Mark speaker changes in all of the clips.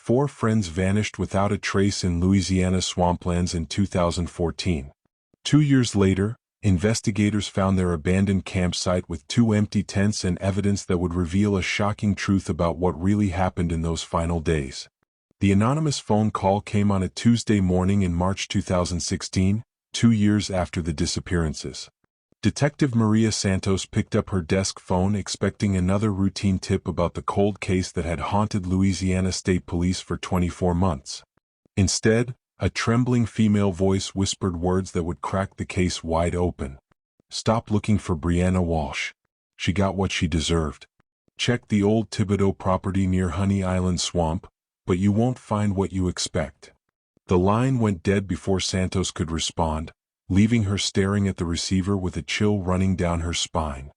Speaker 1: 4 friends vanished without a trace in Louisiana swamplands in 2014. 2 years later, investigators found their abandoned campsite with 2 empty tents and evidence that would reveal a shocking truth about what really happened in those final days. The anonymous phone call came on a Tuesday morning in March 2016, 2 years after the disappearances. Detective Maria Santos picked up her desk phone expecting another routine tip about the cold case that had haunted Louisiana State Police for 24 months. Instead, a trembling female voice whispered words that would crack the case wide open. "Stop looking for Brianna Walsh. She got what she deserved. Check the old Thibodeau property near Honey Island Swamp, but you won't find what you expect." The line went dead before Santos could respond, leaving her staring at the receiver with a chill running down her spine.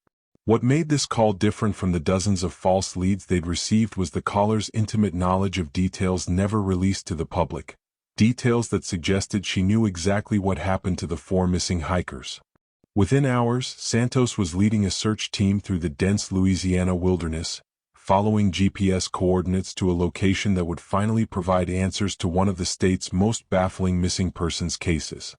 Speaker 1: What made this call different from the dozens of false leads they'd received was the caller's intimate knowledge of details never released to the public, details that suggested she knew exactly what happened to the 4 missing hikers. Within hours, Santos was leading a search team through the dense Louisiana wilderness, following GPS coordinates to a location that would finally provide answers to one of the state's most baffling missing persons cases.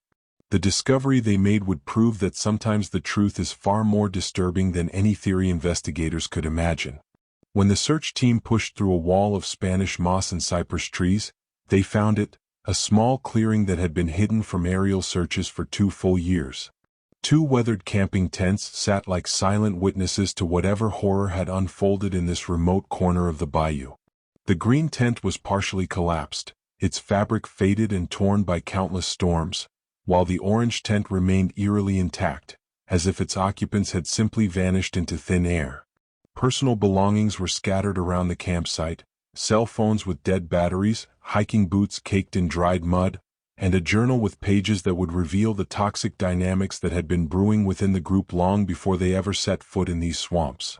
Speaker 1: The discovery they made would prove that sometimes the truth is far more disturbing than any theory investigators could imagine. When the search team pushed through a wall of Spanish moss and cypress trees, they found it, a small clearing that had been hidden from aerial searches for 2 full years. 2 weathered camping tents sat like silent witnesses to whatever horror had unfolded in this remote corner of the bayou. The green tent was partially collapsed, its fabric faded and torn by countless storms, while the orange tent remained eerily intact, as if its occupants had simply vanished into thin air. Personal belongings were scattered around the campsite, cell phones with dead batteries, hiking boots caked in dried mud, and a journal with pages that would reveal the toxic dynamics that had been brewing within the group long before they ever set foot in these swamps.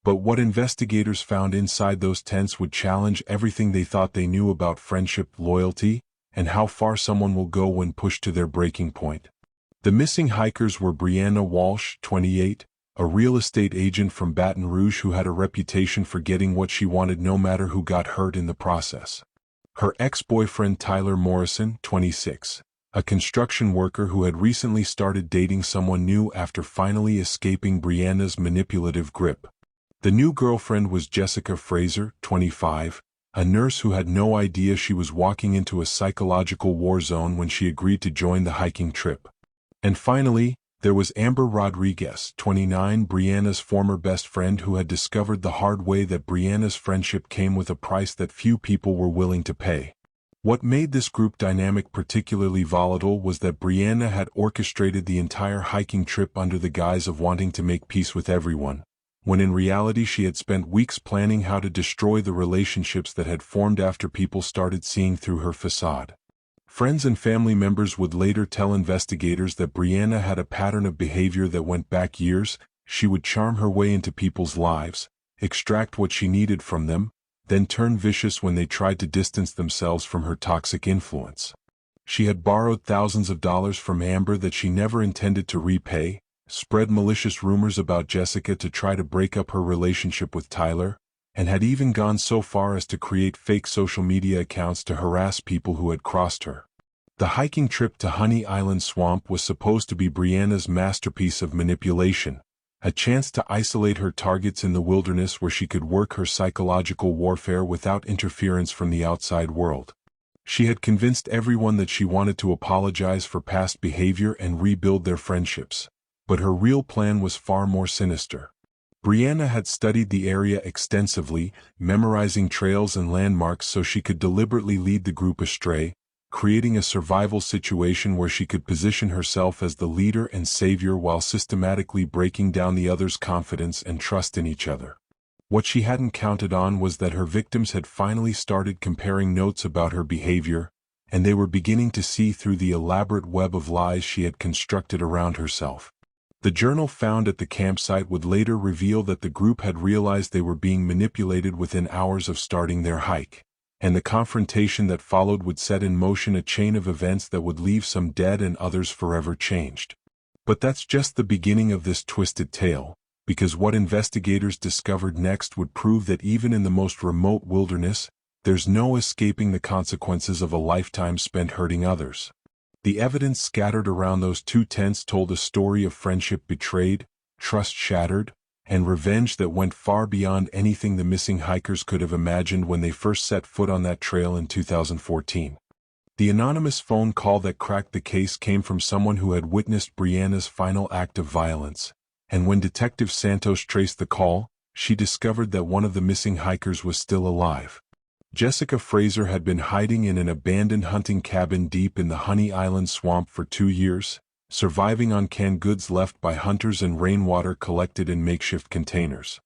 Speaker 1: But what investigators found inside those tents would challenge everything they thought they knew about friendship, loyalty, and how far someone will go when pushed to their breaking point. The missing hikers were Brianna Walsh, 28, a real estate agent from Baton Rouge who had a reputation for getting what she wanted no matter who got hurt in the process. Her ex-boyfriend Tyler Morrison, 26, a construction worker who had recently started dating someone new after finally escaping Brianna's manipulative grip. The new girlfriend was Jessica Fraser, 25, a nurse who had no idea she was walking into a psychological war zone when she agreed to join the hiking trip. And finally, there was Amber Rodriguez, 29, Brianna's former best friend who had discovered the hard way that Brianna's friendship came with a price that few people were willing to pay. What made this group dynamic particularly volatile was that Brianna had orchestrated the entire hiking trip under the guise of wanting to make peace with everyone, when in reality she had spent weeks planning how to destroy the relationships that had formed after people started seeing through her facade. Friends and family members would later tell investigators that Brianna had a pattern of behavior that went back years. She would charm her way into people's lives, extract what she needed from them, then turn vicious when they tried to distance themselves from her toxic influence. She had borrowed thousands of dollars from Amber that she never intended to repay, spread malicious rumors about Jessica to try to break up her relationship with Tyler, and had even gone so far as to create fake social media accounts to harass people who had crossed her. The hiking trip to Honey Island Swamp was supposed to be Brianna's masterpiece of manipulation, a chance to isolate her targets in the wilderness where she could work her psychological warfare without interference from the outside world. She had convinced everyone that she wanted to apologize for past behavior and rebuild their friendships, but her real plan was far more sinister. Brianna had studied the area extensively, memorizing trails and landmarks so she could deliberately lead the group astray, creating a survival situation where she could position herself as the leader and savior while systematically breaking down the others' confidence and trust in each other. What she hadn't counted on was that her victims had finally started comparing notes about her behavior, and they were beginning to see through the elaborate web of lies she had constructed around herself. The journal found at the campsite would later reveal that the group had realized they were being manipulated within hours of starting their hike, and the confrontation that followed would set in motion a chain of events that would leave some dead and others forever changed. But that's just the beginning of this twisted tale, because what investigators discovered next would prove that even in the most remote wilderness, there's no escaping the consequences of a lifetime spent hurting others. The evidence scattered around those 2 tents told a story of friendship betrayed, trust shattered, and revenge that went far beyond anything the missing hikers could have imagined when they first set foot on that trail in 2014. The anonymous phone call that cracked the case came from someone who had witnessed Brianna's final act of violence, and when Detective Santos traced the call, she discovered that one of the missing hikers was still alive. Jessica Fraser had been hiding in an abandoned hunting cabin deep in the Honey Island swamp for 2 years, surviving on canned goods left by hunters and rainwater collected in makeshift containers.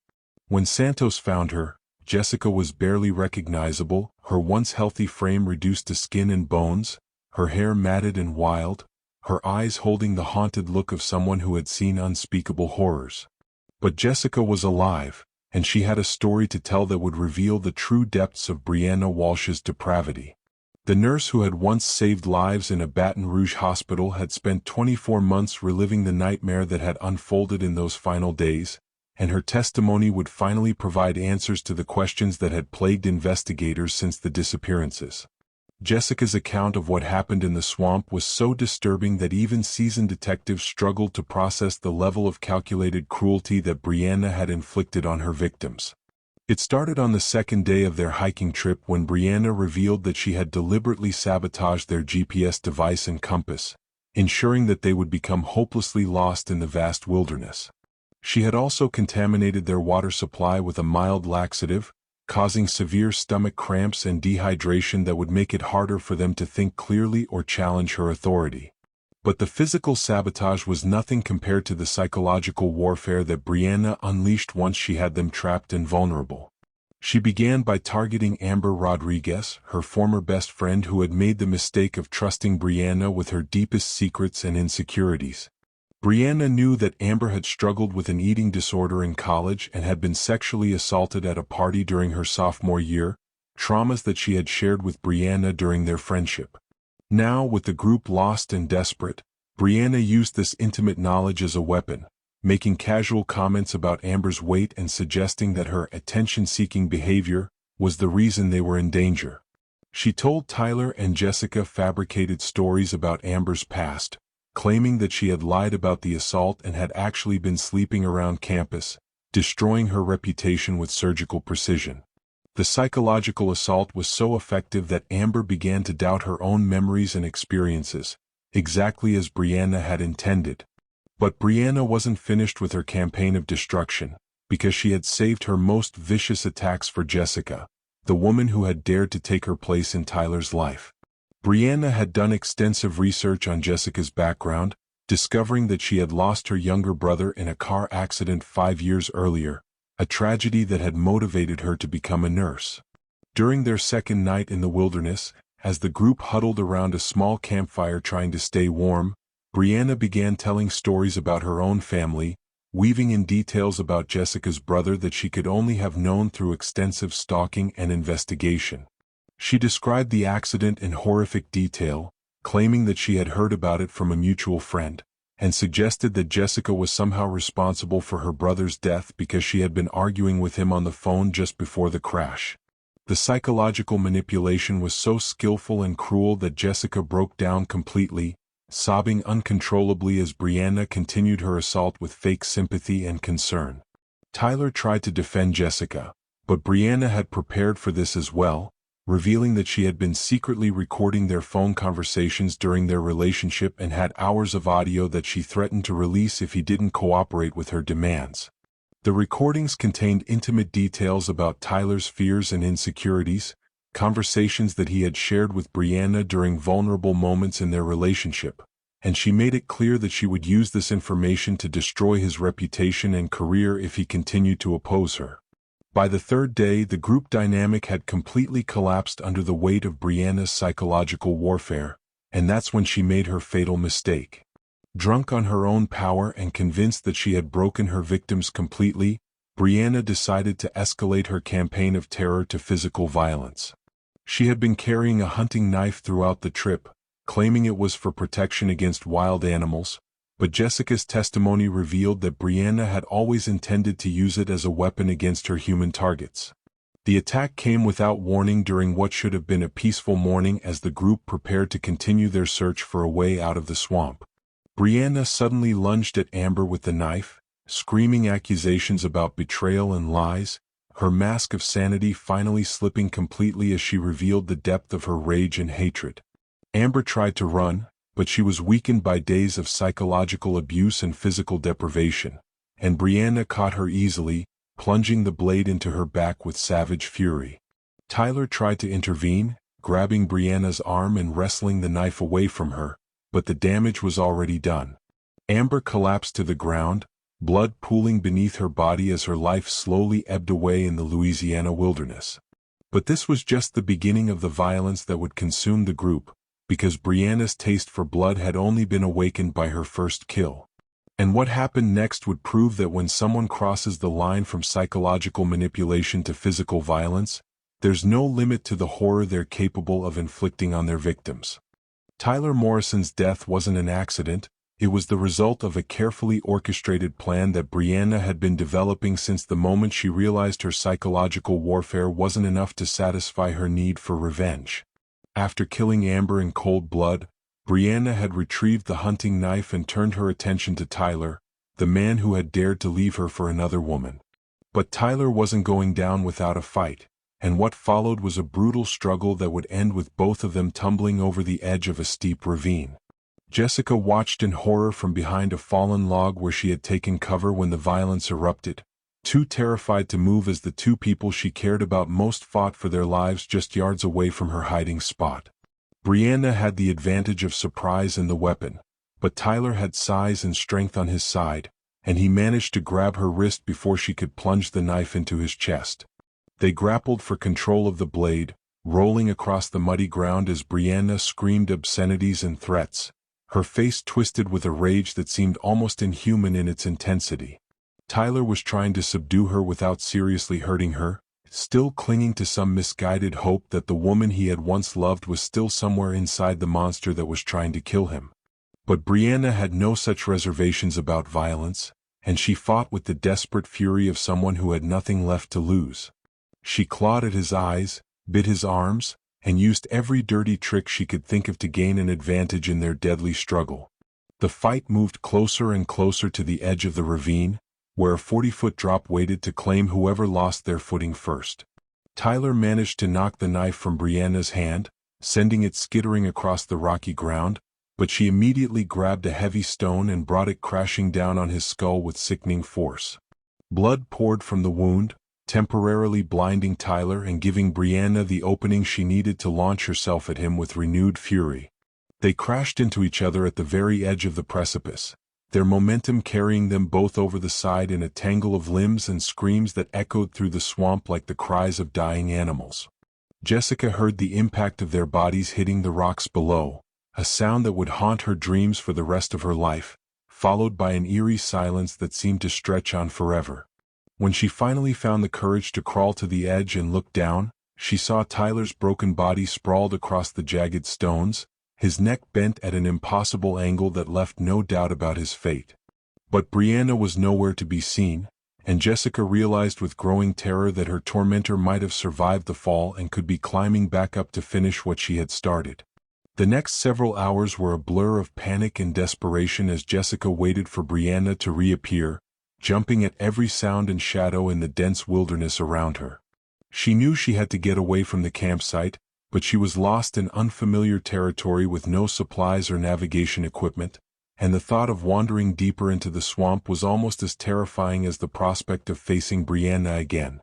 Speaker 1: When Santos found her, Jessica was barely recognizable, her once healthy frame reduced to skin and bones, her hair matted and wild, her eyes holding the haunted look of someone who had seen unspeakable horrors. But Jessica was alive, and she had a story to tell that would reveal the true depths of Brianna Walsh's depravity. The nurse who had once saved lives in a Baton Rouge hospital had spent 24 months reliving the nightmare that had unfolded in those final days, and her testimony would finally provide answers to the questions that had plagued investigators since the disappearances. Jessica's account of what happened in the swamp was so disturbing that even seasoned detectives struggled to process the level of calculated cruelty that Brianna had inflicted on her victims. It started on the second day of their hiking trip when Brianna revealed that she had deliberately sabotaged their GPS device and compass, ensuring that they would become hopelessly lost in the vast wilderness. She had also contaminated their water supply with a mild laxative, causing severe stomach cramps and dehydration that would make it harder for them to think clearly or challenge her authority. But the physical sabotage was nothing compared to the psychological warfare that Brianna unleashed once she had them trapped and vulnerable. She began by targeting Amber Rodriguez, her former best friend who had made the mistake of trusting Brianna with her deepest secrets and insecurities. Brianna knew that Amber had struggled with an eating disorder in college and had been sexually assaulted at a party during her sophomore year, traumas that she had shared with Brianna during their friendship. Now, with the group lost and desperate, Brianna used this intimate knowledge as a weapon, making casual comments about Amber's weight and suggesting that her attention-seeking behavior was the reason they were in danger. She told Tyler and Jessica fabricated stories about Amber's past, claiming that she had lied about the assault and had actually been sleeping around campus, destroying her reputation with surgical precision. The psychological assault was so effective that Amber began to doubt her own memories and experiences, exactly as Brianna had intended. But Brianna wasn't finished with her campaign of destruction, because she had saved her most vicious attacks for Jessica, the woman who had dared to take her place in Tyler's life. Brianna had done extensive research on Jessica's background, discovering that she had lost her younger brother in a car accident 5 years earlier, a tragedy that had motivated her to become a nurse. During their second night in the wilderness, as the group huddled around a small campfire trying to stay warm, Brianna began telling stories about her own family, weaving in details about Jessica's brother that she could only have known through extensive stalking and investigation. She described the accident in horrific detail, claiming that she had heard about it from a mutual friend, and suggested that Jessica was somehow responsible for her brother's death because she had been arguing with him on the phone just before the crash. The psychological manipulation was so skillful and cruel that Jessica broke down completely, sobbing uncontrollably as Brianna continued her assault with fake sympathy and concern. Tyler tried to defend Jessica, but Brianna had prepared for this as well, revealing that she had been secretly recording their phone conversations during their relationship and had hours of audio that she threatened to release if he didn't cooperate with her demands. The recordings contained intimate details about Tyler's fears and insecurities, conversations that he had shared with Brianna during vulnerable moments in their relationship, and she made it clear that she would use this information to destroy his reputation and career if he continued to oppose her. By the third day, the group dynamic had completely collapsed under the weight of Brianna's psychological warfare, and that's when she made her fatal mistake. Drunk on her own power and convinced that she had broken her victims completely, Brianna decided to escalate her campaign of terror to physical violence. She had been carrying a hunting knife throughout the trip, claiming it was for protection against wild animals, but Jessica's testimony revealed that Brianna had always intended to use it as a weapon against her human targets. The attack came without warning during what should have been a peaceful morning as the group prepared to continue their search for a way out of the swamp. Brianna suddenly lunged at Amber with the knife, screaming accusations about betrayal and lies, her mask of sanity finally slipping completely as she revealed the depth of her rage and hatred. Amber tried to run, but she was weakened by days of psychological abuse and physical deprivation, and Brianna caught her easily, plunging the blade into her back with savage fury. Tyler tried to intervene, grabbing Brianna's arm and wresting the knife away from her, but the damage was already done. Amber collapsed to the ground, blood pooling beneath her body as her life slowly ebbed away in the Louisiana wilderness. But this was just the beginning of the violence that would consume the group, because Brianna's taste for blood had only been awakened by her first kill. And what happened next would prove that when someone crosses the line from psychological manipulation to physical violence, there's no limit to the horror they're capable of inflicting on their victims. Tyler Morrison's death wasn't an accident, it was the result of a carefully orchestrated plan that Brianna had been developing since the moment she realized her psychological warfare wasn't enough to satisfy her need for revenge. After killing Amber in cold blood, Brianna had retrieved the hunting knife and turned her attention to Tyler, the man who had dared to leave her for another woman. But Tyler wasn't going down without a fight, and what followed was a brutal struggle that would end with both of them tumbling over the edge of a steep ravine. Jessica watched in horror from behind a fallen log where she had taken cover when the violence erupted, too terrified to move as the two people she cared about most fought for their lives just yards away from her hiding spot. Brianna had the advantage of surprise and the weapon, but Tyler had size and strength on his side, and he managed to grab her wrist before she could plunge the knife into his chest. They grappled for control of the blade, rolling across the muddy ground as Brianna screamed obscenities and threats, her face twisted with a rage that seemed almost inhuman in its intensity. Tyler was trying to subdue her without seriously hurting her, still clinging to some misguided hope that the woman he had once loved was still somewhere inside the monster that was trying to kill him. But Brianna had no such reservations about violence, and she fought with the desperate fury of someone who had nothing left to lose. She clawed at his eyes, bit his arms, and used every dirty trick she could think of to gain an advantage in their deadly struggle. The fight moved closer and closer to the edge of the ravine, where a 40-foot drop waited to claim whoever lost their footing first. Tyler managed to knock the knife from Brianna's hand, sending it skittering across the rocky ground, but she immediately grabbed a heavy stone and brought it crashing down on his skull with sickening force. Blood poured from the wound, temporarily blinding Tyler and giving Brianna the opening she needed to launch herself at him with renewed fury. They crashed into each other at the very edge of the precipice, their momentum carrying them both over the side in a tangle of limbs and screams that echoed through the swamp like the cries of dying animals. Jessica heard the impact of their bodies hitting the rocks below, a sound that would haunt her dreams for the rest of her life, followed by an eerie silence that seemed to stretch on forever. When she finally found the courage to crawl to the edge and look down, she saw Tyler's broken body sprawled across the jagged stones, his neck bent at an impossible angle that left no doubt about his fate. But Brianna was nowhere to be seen, and Jessica realized with growing terror that her tormentor might have survived the fall and could be climbing back up to finish what she had started. The next several hours were a blur of panic and desperation as Jessica waited for Brianna to reappear, jumping at every sound and shadow in the dense wilderness around her. She knew she had to get away from the campsite, but she was lost in unfamiliar territory with no supplies or navigation equipment, and the thought of wandering deeper into the swamp was almost as terrifying as the prospect of facing Brianna again.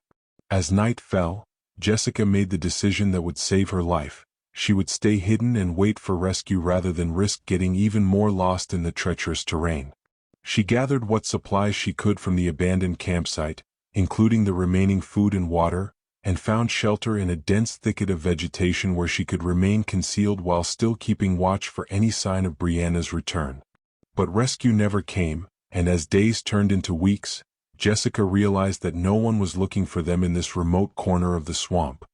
Speaker 1: As night fell, Jessica made the decision that would save her life. She would stay hidden and wait for rescue rather than risk getting even more lost in the treacherous terrain. She gathered what supplies she could from the abandoned campsite, including the remaining food and water, and found shelter in a dense thicket of vegetation where she could remain concealed while still keeping watch for any sign of Brianna's return. But rescue never came, and as days turned into weeks, Jessica realized that no one was looking for them in this remote corner of the swamp.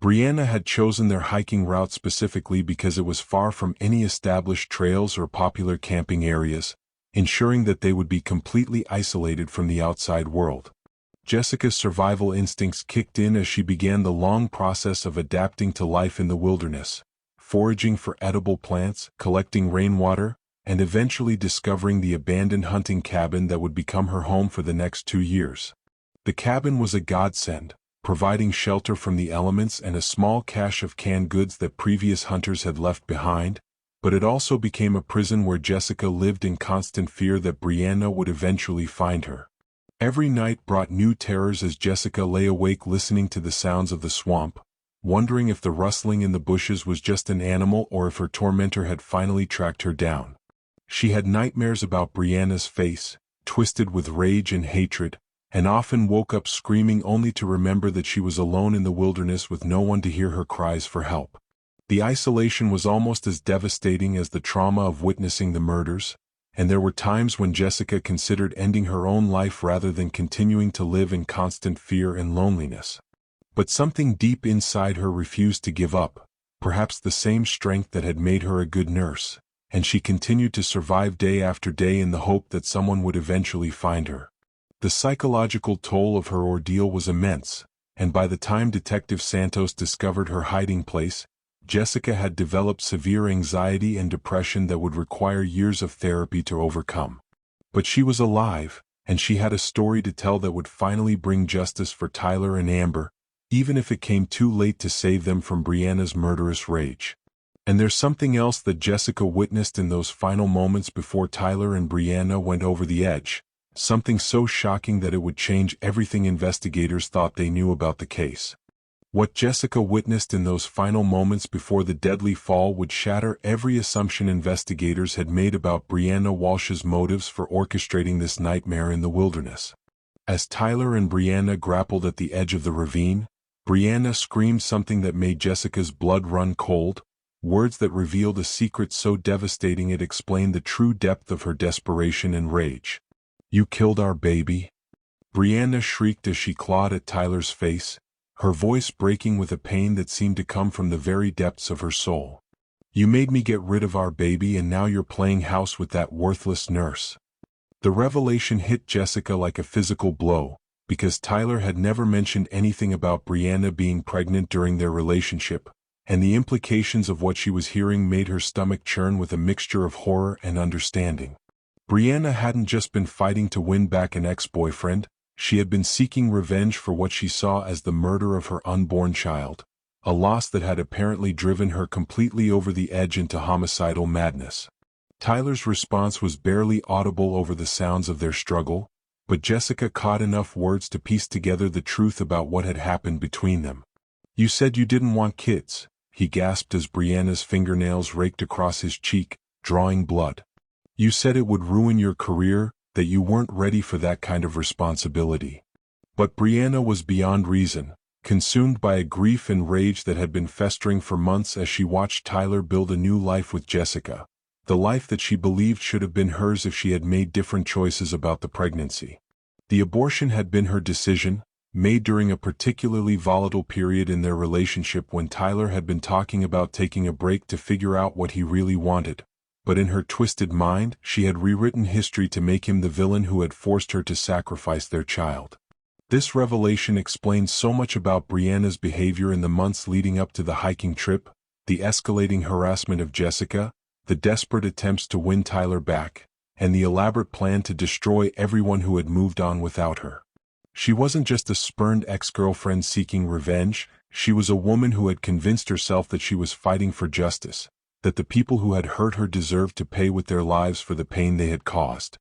Speaker 1: Brianna had chosen their hiking route specifically because it was far from any established trails or popular camping areas, ensuring that they would be completely isolated from the outside world. Jessica's survival instincts kicked in as she began the long process of adapting to life in the wilderness, foraging for edible plants, collecting rainwater, and eventually discovering the abandoned hunting cabin that would become her home for the next 2 years. The cabin was a godsend, providing shelter from the elements and a small cache of canned goods that previous hunters had left behind, but it also became a prison where Jessica lived in constant fear that Brianna would eventually find her. Every night brought new terrors as Jessica lay awake listening to the sounds of the swamp, wondering if the rustling in the bushes was just an animal or if her tormentor had finally tracked her down. She had nightmares about Brianna's face, twisted with rage and hatred, and often woke up screaming only to remember that she was alone in the wilderness with no one to hear her cries for help. The isolation was almost as devastating as the trauma of witnessing the murders, and there were times when Jessica considered ending her own life rather than continuing to live in constant fear and loneliness. But something deep inside her refused to give up, perhaps the same strength that had made her a good nurse, and she continued to survive day after day in the hope that someone would eventually find her. The psychological toll of her ordeal was immense, and by the time Detective Santos discovered her hiding place, Jessica had developed severe anxiety and depression that would require years of therapy to overcome. But she was alive, and she had a story to tell that would finally bring justice for Tyler and Amber, even if it came too late to save them from Brianna's murderous rage. And there's something else that Jessica witnessed in those final moments before Tyler and Brianna went over the edge, something so shocking that it would change everything investigators thought they knew about the case. What Jessica witnessed in those final moments before the deadly fall would shatter every assumption investigators had made about Brianna Walsh's motives for orchestrating this nightmare in the wilderness. As Tyler and Brianna grappled at the edge of the ravine, Brianna screamed something that made Jessica's blood run cold, words that revealed a secret so devastating it explained the true depth of her desperation and rage. "You killed our baby?" Brianna shrieked as she clawed at Tyler's face, her voice breaking with a pain that seemed to come from the very depths of her soul. "You made me get rid of our baby and now you're playing house with that worthless nurse." The revelation hit Jessica like a physical blow, because Tyler had never mentioned anything about Brianna being pregnant during their relationship, and the implications of what she was hearing made her stomach churn with a mixture of horror and understanding. Brianna hadn't just been fighting to win back an ex-boyfriend, she had been seeking revenge for what she saw as the murder of her unborn child, a loss that had apparently driven her completely over the edge into homicidal madness. Tyler's response was barely audible over the sounds of their struggle, but Jessica caught enough words to piece together the truth about what had happened between them. "You said you didn't want kids," he gasped as Brianna's fingernails raked across his cheek, drawing blood. "You said it would ruin your career, that you weren't ready for that kind of responsibility." But Brianna was beyond reason, consumed by a grief and rage that had been festering for months as she watched Tyler build a new life with Jessica, the life that she believed should have been hers if she had made different choices about the pregnancy. The abortion had been her decision, made during a particularly volatile period in their relationship when Tyler had been talking about taking a break to figure out what he really wanted. But in her twisted mind, she had rewritten history to make him the villain who had forced her to sacrifice their child. This revelation explains so much about Brianna's behavior in the months leading up to the hiking trip, the escalating harassment of Jessica, the desperate attempts to win Tyler back, and the elaborate plan to destroy everyone who had moved on without her. She wasn't just a spurned ex-girlfriend seeking revenge, she was a woman who had convinced herself that she was fighting for justice, that the people who had hurt her deserved to pay with their lives for the pain they had caused.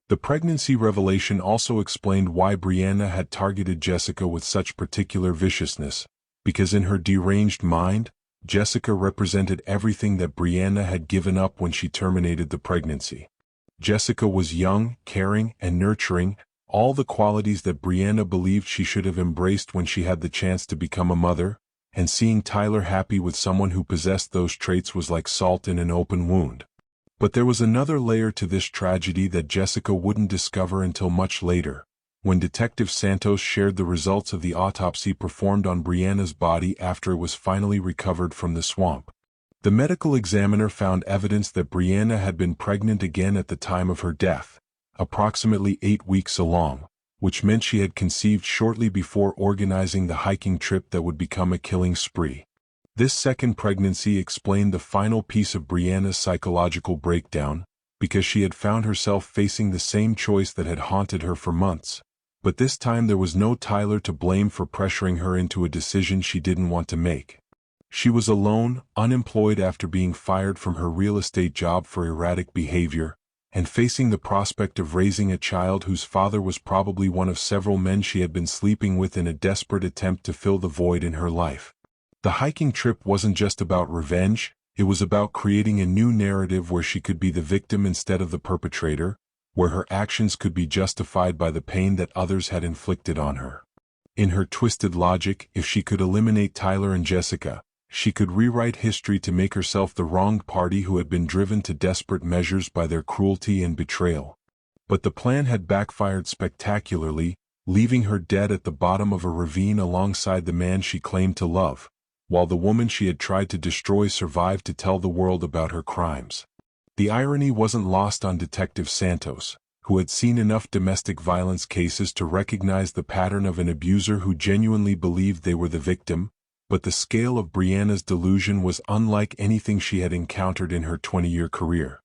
Speaker 1: The pregnancy revelation also explained why Brianna had targeted Jessica with such particular viciousness, because in her deranged mind, Jessica represented everything that Brianna had given up when she terminated the pregnancy. Jessica was young, caring, and nurturing, all the qualities that Brianna believed she should have embraced when she had the chance to become a mother, and seeing Tyler happy with someone who possessed those traits was like salt in an open wound. But there was another layer to this tragedy that Jessica wouldn't discover until much later, when Detective Santos shared the results of the autopsy performed on Brianna's body after it was finally recovered from the swamp. The medical examiner found evidence that Brianna had been pregnant again at the time of her death, approximately 8 weeks along, which meant she had conceived shortly before organizing the hiking trip that would become a killing spree. This second pregnancy explained the final piece of Brianna's psychological breakdown, because she had found herself facing the same choice that had haunted her for months. But this time there was no Tyler to blame for pressuring her into a decision she didn't want to make. She was alone, unemployed after being fired from her real estate job for erratic behavior, and facing the prospect of raising a child whose father was probably one of several men she had been sleeping with in a desperate attempt to fill the void in her life. The hiking trip wasn't just about revenge, it was about creating a new narrative where she could be the victim instead of the perpetrator, where her actions could be justified by the pain that others had inflicted on her. In her twisted logic, if she could eliminate Tyler and Jessica, she could rewrite history to make herself the wronged party who had been driven to desperate measures by their cruelty and betrayal. But the plan had backfired spectacularly, leaving her dead at the bottom of a ravine alongside the man she claimed to love, while the woman she had tried to destroy survived to tell the world about her crimes. The irony wasn't lost on Detective Santos, who had seen enough domestic violence cases to recognize the pattern of an abuser who genuinely believed they were the victim, but the scale of Brianna's delusion was unlike anything she had encountered in her 20-year career.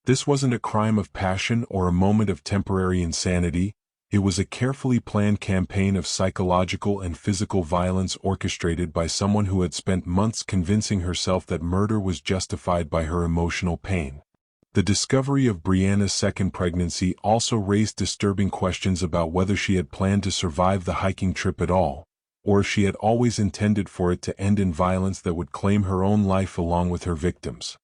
Speaker 1: This wasn't a crime of passion or a moment of temporary insanity, it was a carefully planned campaign of psychological and physical violence orchestrated by someone who had spent months convincing herself that murder was justified by her emotional pain. The discovery of Brianna's second pregnancy also raised disturbing questions about whether she had planned to survive the hiking trip at all, or if she had always intended for it to end in violence that would claim her own life along with her victims.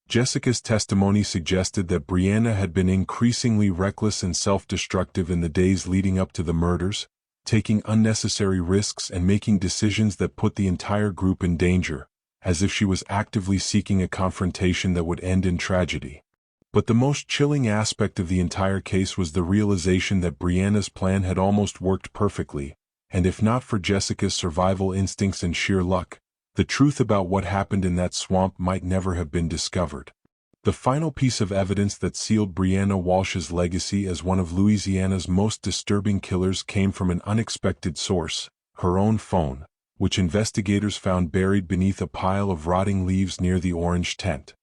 Speaker 1: Jessica's testimony suggested that Brianna had been increasingly reckless and self-destructive in the days leading up to the murders, taking unnecessary risks and making decisions that put the entire group in danger, as if she was actively seeking a confrontation that would end in tragedy. But the most chilling aspect of the entire case was the realization that Brianna's plan had almost worked perfectly, and if not for Jessica's survival instincts and sheer luck, the truth about what happened in that swamp might never have been discovered. The final piece of evidence that sealed Brianna Walsh's legacy as one of Louisiana's most disturbing killers came from an unexpected source, her own phone, which investigators found buried beneath a pile of rotting leaves near the orange tent.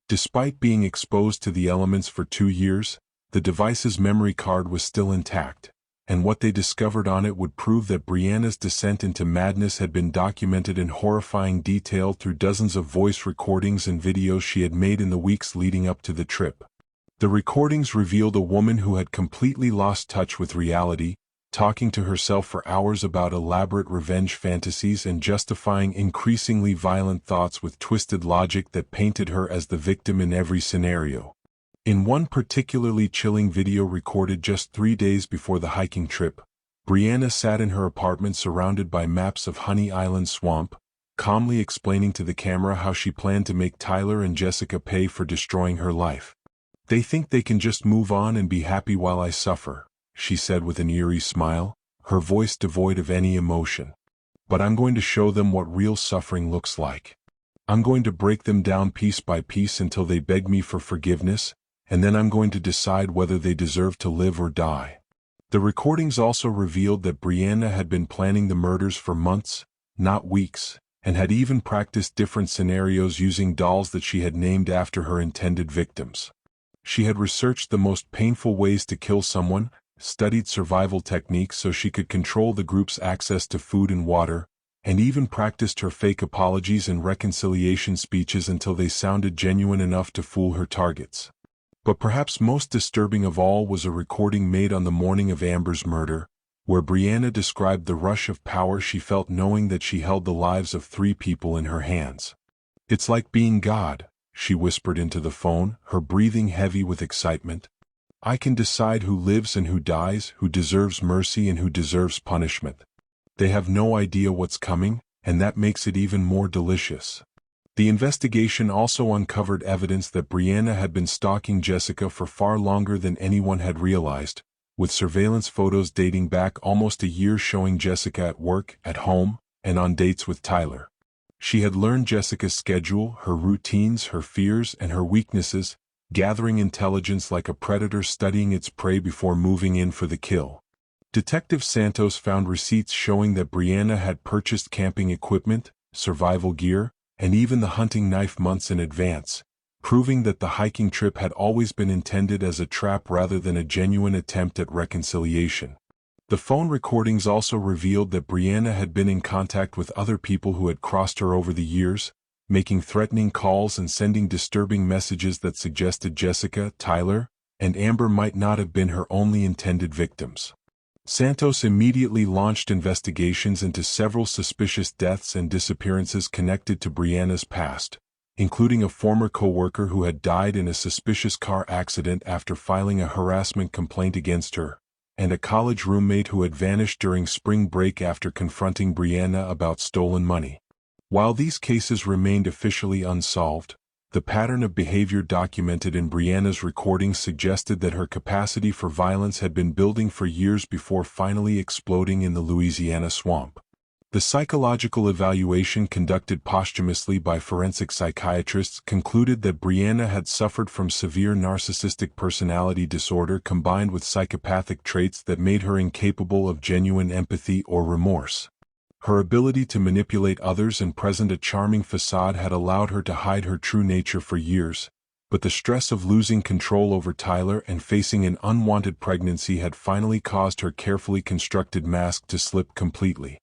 Speaker 1: Despite being exposed to the elements for 2 years, the device's memory card was still intact, and what they discovered on it would prove that Brianna's descent into madness had been documented in horrifying detail through dozens of voice recordings and videos she had made in the weeks leading up to the trip. The recordings revealed a woman who had completely lost touch with reality, talking to herself for hours about elaborate revenge fantasies and justifying increasingly violent thoughts with twisted logic that painted her as the victim in every scenario. In one particularly chilling video recorded just 3 days before the hiking trip, Brianna sat in her apartment surrounded by maps of Honey Island Swamp, calmly explaining to the camera how she planned to make Tyler and Jessica pay for destroying her life. "They think they can just move on and be happy while I suffer," she said with an eerie smile, her voice devoid of any emotion. "But I'm going to show them what real suffering looks like. I'm going to break them down piece by piece until they beg me for forgiveness, and then I'm going to decide whether they deserve to live or die." The recordings also revealed that Brianna had been planning the murders for months, not weeks, and had even practiced different scenarios using dolls that she had named after her intended victims. She had researched the most painful ways to kill someone, studied survival techniques so she could control the group's access to food and water, and even practiced her fake apologies and reconciliation speeches until they sounded genuine enough to fool her targets. But perhaps most disturbing of all was a recording made on the morning of Amber's murder, where Brianna described the rush of power she felt knowing that she held the lives of 3 people in her hands. "It's like being God," she whispered into the phone, her breathing heavy with excitement. "I can decide who lives and who dies, who deserves mercy and who deserves punishment. They have no idea what's coming, and that makes it even more delicious." The investigation also uncovered evidence that Brianna had been stalking Jessica for far longer than anyone had realized, with surveillance photos dating back almost a year showing Jessica at work, at home, and on dates with Tyler. She had learned Jessica's schedule, her routines, her fears, and her weaknesses, gathering intelligence like a predator studying its prey before moving in for the kill. Detective Santos found receipts showing that Brianna had purchased camping equipment, survival gear, and even the hunting knife months in advance, proving that the hiking trip had always been intended as a trap rather than a genuine attempt at reconciliation. The phone recordings also revealed that Brianna had been in contact with other people who had crossed her over the years, making threatening calls and sending disturbing messages that suggested Jessica, Tyler, and Amber might not have been her only intended victims. Santos immediately launched investigations into several suspicious deaths and disappearances connected to Brianna's past, including a former co-worker who had died in a suspicious car accident after filing a harassment complaint against her, and a college roommate who had vanished during spring break after confronting Brianna about stolen money. While these cases remained officially unsolved, the pattern of behavior documented in Brianna's recordings suggested that her capacity for violence had been building for years before finally exploding in the Louisiana swamp. The psychological evaluation conducted posthumously by forensic psychiatrists concluded that Brianna had suffered from severe narcissistic personality disorder combined with psychopathic traits that made her incapable of genuine empathy or remorse. Her ability to manipulate others and present a charming facade had allowed her to hide her true nature for years, but the stress of losing control over Tyler and facing an unwanted pregnancy had finally caused her carefully constructed mask to slip completely.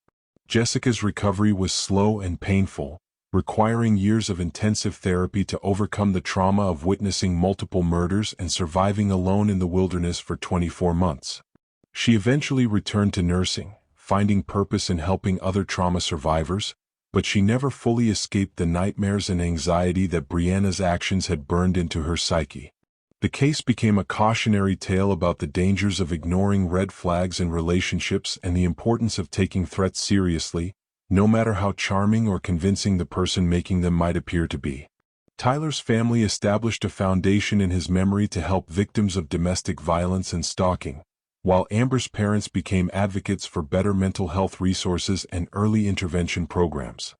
Speaker 1: Jessica's recovery was slow and painful, requiring years of intensive therapy to overcome the trauma of witnessing multiple murders and surviving alone in the wilderness for 24 months. She eventually returned to nursing, finding purpose in helping other trauma survivors, but she never fully escaped the nightmares and anxiety that Brianna's actions had burned into her psyche. The case became a cautionary tale about the dangers of ignoring red flags in relationships and the importance of taking threats seriously, no matter how charming or convincing the person making them might appear to be. Tyler's family established a foundation in his memory to help victims of domestic violence and stalking, while Amber's parents became advocates for better mental health resources and early intervention programs.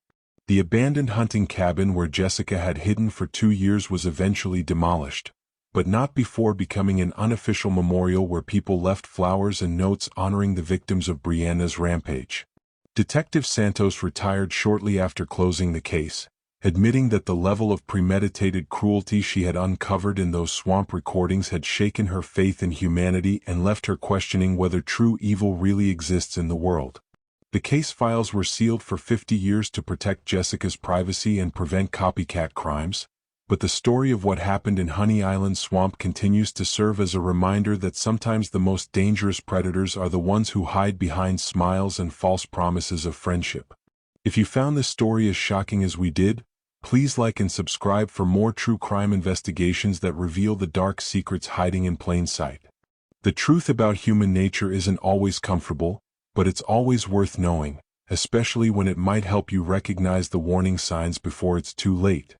Speaker 1: The abandoned hunting cabin where Jessica had hidden for 2 years was eventually demolished, but not before becoming an unofficial memorial where people left flowers and notes honoring the victims of Brianna's rampage. Detective Santos retired shortly after closing the case, admitting that the level of premeditated cruelty she had uncovered in those swamp recordings had shaken her faith in humanity and left her questioning whether true evil really exists in the world. The case files were sealed for 50 years to protect Jessica's privacy and prevent copycat crimes, but the story of what happened in Honey Island Swamp continues to serve as a reminder that sometimes the most dangerous predators are the ones who hide behind smiles and false promises of friendship. If you found this story as shocking as we did, please like and subscribe for more true crime investigations that reveal the dark secrets hiding in plain sight. The truth about human nature isn't always comfortable, but it's always worth knowing, especially when it might help you recognize the warning signs before it's too late.